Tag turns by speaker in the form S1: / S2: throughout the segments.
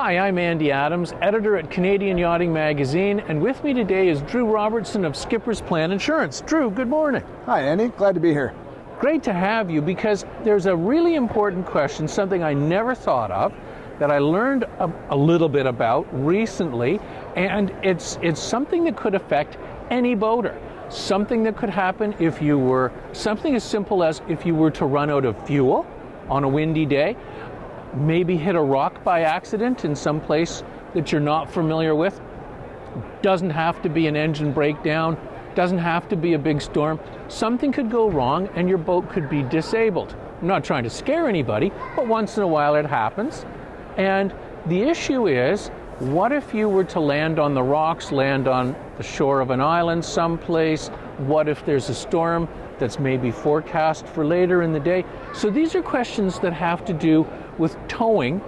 S1: Hi, I'm Andy Adams, editor at Canadian Yachting Magazine, and with me today is Drew Robertson of Skipper's Plan Insurance. Drew, good morning.
S2: Hi, Andy. Glad to be here.
S1: Great to have you, because there's a really important question, something I never thought of, that I learned a little bit about recently, and it's something that could affect any boater. Something that could happen something as simple as if you were to run out of fuel on a windy day, maybe hit a rock by accident in some place that you're not familiar with. Doesn't have to be an engine breakdown, doesn't have to be a big storm. Something could go wrong and your boat could be disabled. I'm not trying to scare anybody, but once in a while it happens. And the issue is, what if you were to land on the rocks, land on the shore of an island someplace? What if there's a storm that's maybe forecast for later in the day? So these are questions that have to do with towing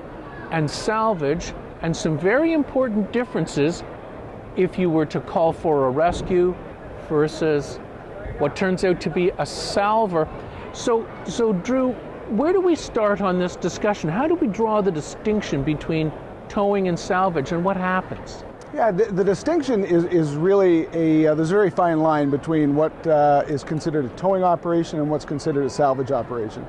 S1: and salvage, and some very important differences if you were to call for a rescue versus what turns out to be a salver. So Drew, where do we start on this discussion? How do we draw the distinction between towing and salvage, and what happens?
S2: Yeah, the distinction is really there's a very fine line between what is considered a towing operation and what's considered a salvage operation.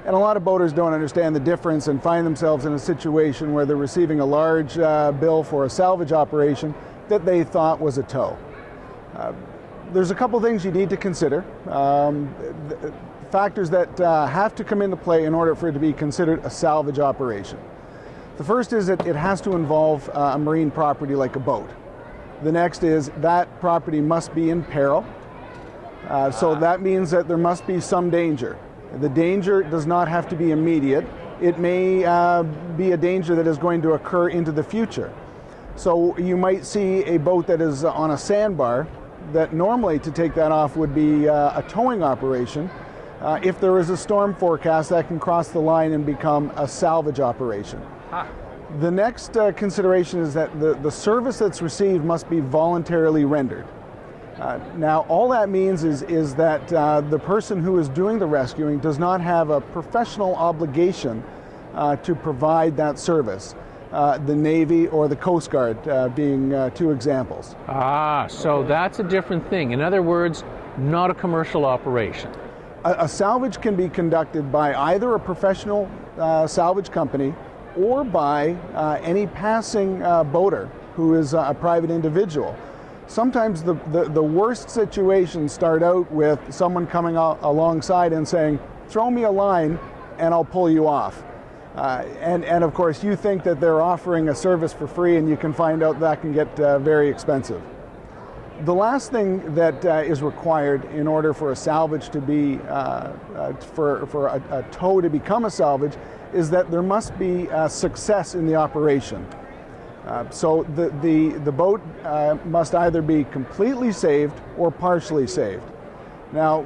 S2: And a lot of boaters don't understand the difference and find themselves in a situation where they're receiving a large bill for a salvage operation that they thought was a tow. There's a couple things you need to consider. Factors that have to come into play in order for it to be considered a salvage operation. The first is that it has to involve a marine property like a boat. The next is that property must be in peril. So that means that there must be some danger. The danger does not have to be immediate. It may be a danger that is going to occur into the future. So you might see a boat that is on a sandbar that normally to take that off would be a towing operation. If there is a storm forecast, that can cross the line and become a salvage operation. The next consideration is that the service that's received must be voluntarily rendered. Now, all that means is that the person who is doing the rescuing does not have a professional obligation to provide that service. The Navy or the Coast Guard being two examples.
S1: So that's a different thing. In other words, not a commercial operation.
S2: A salvage can be conducted by either a professional salvage company or by any passing boater who is a private individual. Sometimes the worst situations start out with someone coming alongside and saying, "Throw me a line and I'll pull you off." And of course you think that they're offering a service for free, and you can find out that can get very expensive. The last thing that is required in order for a salvage to be, for a tow to become a salvage, is that there must be success in the operation. So the boat must either be completely saved or partially saved. Now,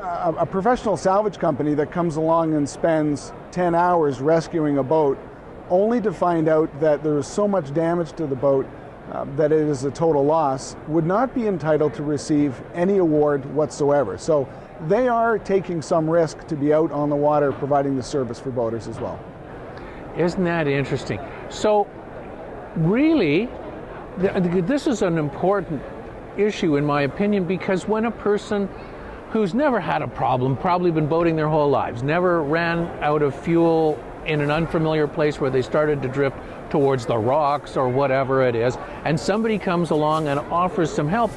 S2: a professional salvage company that comes along and spends 10 hours rescuing a boat only to find out that there is so much damage to the boat that it is a total loss would not be entitled to receive any award whatsoever. So they are taking some risk to be out on the water providing the service for boaters as well.
S1: Isn't that interesting? So really, this is an important issue in my opinion, because when a person who's never had a problem, probably been boating their whole lives, never ran out of fuel in an unfamiliar place where they started to drift towards the rocks or whatever it is, and somebody comes along and offers some help,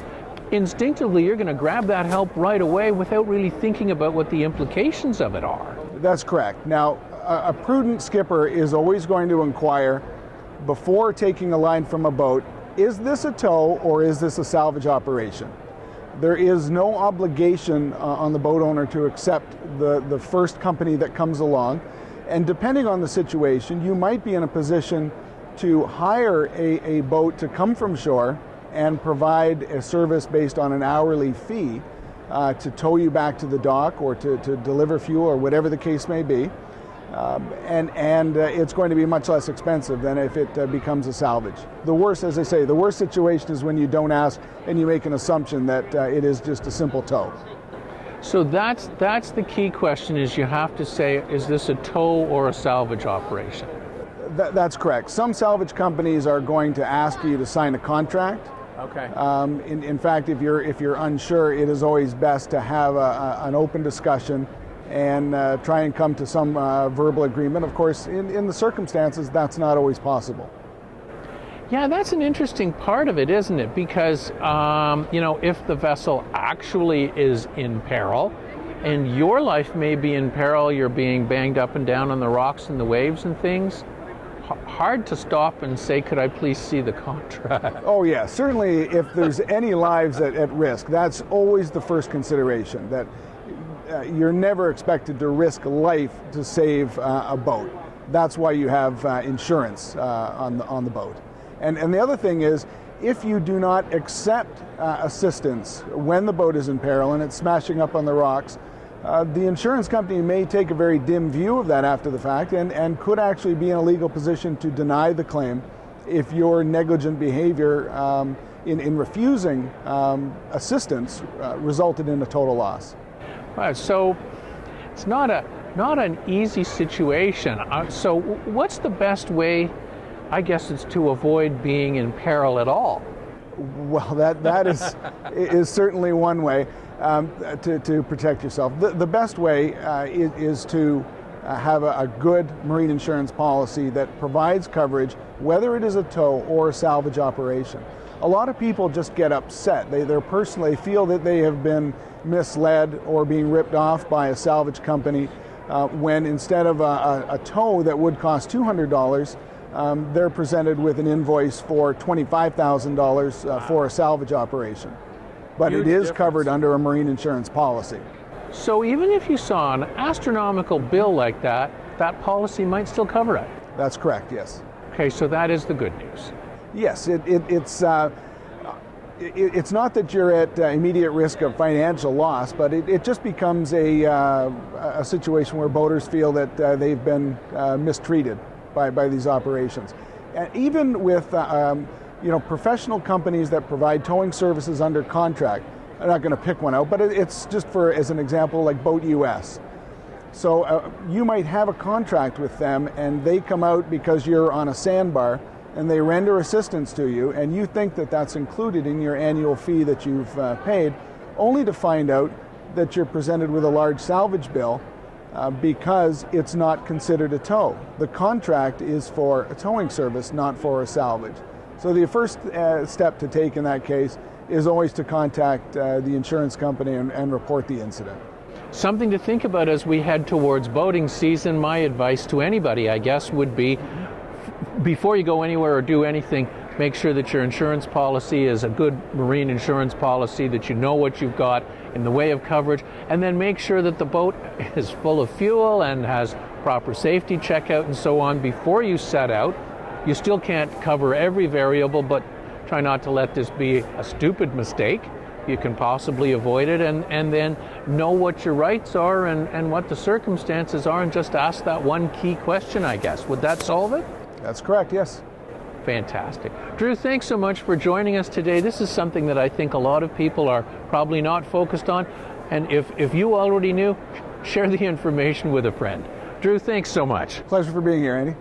S1: instinctively you're going to grab that help right away without really thinking about what the implications of it are.
S2: That's correct. Now, a prudent skipper is always going to inquire before taking a line from a boat, is this a tow or is this a salvage operation? There is no obligation on the boat owner to accept the first company that comes along. And depending on the situation, you might be in a position to hire a boat to come from shore and provide a service based on an hourly fee to tow you back to the dock or to deliver fuel or whatever the case may be. And it's going to be much less expensive than if it becomes a salvage. The worst, as I say, the worst situation is when you don't ask and you make an assumption that it is just a simple tow.
S1: So that's the key question, is you have to say, is this a tow or a salvage operation?
S2: That's correct. Some salvage companies are going to ask you to sign a contract.
S1: Okay.
S2: In fact, if you're unsure, it is always best to have an open discussion and try and come to some verbal agreement. Of course, in the circumstances, that's not always possible.
S1: Yeah, that's an interesting part of it, isn't it? Because, if the vessel actually is in peril, and your life may be in peril, you're being banged up and down on the rocks and the waves and things, hard to stop and say, could I please see the contract?
S2: Oh yeah, certainly if there's any lives at risk, that's always the first consideration, that you're never expected to risk life to save a boat. That's why you have insurance on the boat. And the other thing is, if you do not accept assistance when the boat is in peril and it's smashing up on the rocks, the insurance company may take a very dim view of that after the fact and could actually be in a legal position to deny the claim if your negligent behavior in refusing assistance resulted in a total loss.
S1: Right, so it's not an easy situation. So what's the best way, I guess, it's to avoid being in peril at all?
S2: Well, that is certainly one way to protect yourself. The best way is to have a good marine insurance policy that provides coverage, whether it is a tow or a salvage operation. A lot of people just get upset. They feel that they have been misled or being ripped off by a salvage company when instead of a tow that would cost $200, they're presented with an invoice for $25,000 for a salvage operation. But
S1: Huge
S2: it is
S1: difference.
S2: covered under a marine insurance policy.
S1: So even if you saw an astronomical bill like that, that policy might still cover it.
S2: That's correct, yes.
S1: Okay, so that is the good news.
S2: Yes, it's not that you're at immediate risk of financial loss, but it just becomes a situation where boaters feel that they've been mistreated by these operations. And even with professional companies that provide towing services under contract, I'm not going to pick one out, but it's just as an example, like Boat US. So you might have a contract with them and they come out because you're on a sandbar and they render assistance to you, and you think that that's included in your annual fee that you've paid, only to find out that you're presented with a large salvage bill because it's not considered a tow. The contract is for a towing service, not for a salvage. So the first step to take in that case is always to contact the insurance company and report the incident.
S1: Something to think about as we head towards boating season. My advice to anybody, I guess, would be before you go anywhere or do anything, make sure that your insurance policy is a good marine insurance policy, that you know what you've got in the way of coverage, and then make sure that the boat is full of fuel and has proper safety checkout and so on before you set out. You still can't cover every variable, but try not to let this be a stupid mistake. You can possibly avoid it, and then know what your rights are and what the circumstances are, and just ask that one key question, I guess. Would that solve it?
S2: That's correct, yes.
S1: Fantastic. Drew, thanks so much for joining us today. This is something that I think a lot of people are probably not focused on, and if you already knew, share the information with a friend. Drew, thanks so much.
S2: Pleasure for being here, Andy.